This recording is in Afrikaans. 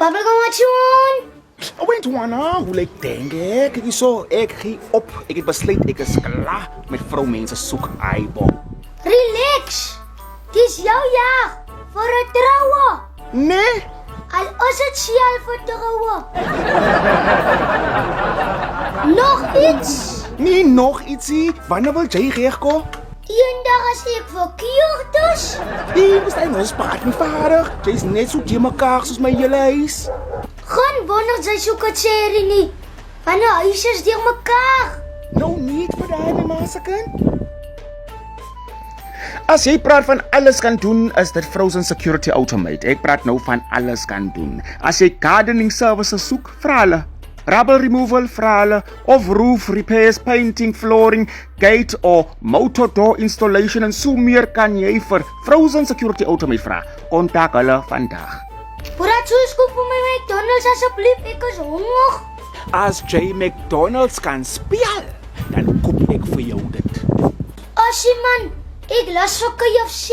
Bubblegum Watson. Wait, Juana, hoe lyk denk ek? Hierso, ek gee op. Ek het besluit ek is klaar met vroumense soek aibo. Relax. Dis jou jag vir 'n troue. Nee, Al is dit sjel vir troue. Nog iets? nie nog ietsie. Wanneer wil jy regkom? Eendag as ek verkeerd is. Jy moet hy ons praat nie vaardig. Jy's net so te mekaar soos my hele huis. Gaan wonder sy soek 'n serie nie. Want die huis is deur mekaar. No need vir daai my ma se kind. As jy praat van alles kan doen, is dit Frozen Security Automate. Ek praat nou van alles kan doen. As jy gardening services soek, vra hulle. Rubble removal, vra hulle. Of roof repairs, painting, flooring, gate or motor door installation en so meer kan jy vir Frozen Security Automate vra. Kontak hulle vandag. Voordat soos koop vir my McDonald's asseblief, ek is honger. As J McDonald's kan speel, dan koop ek vir jou dit. Asie man, ek las vir KFC.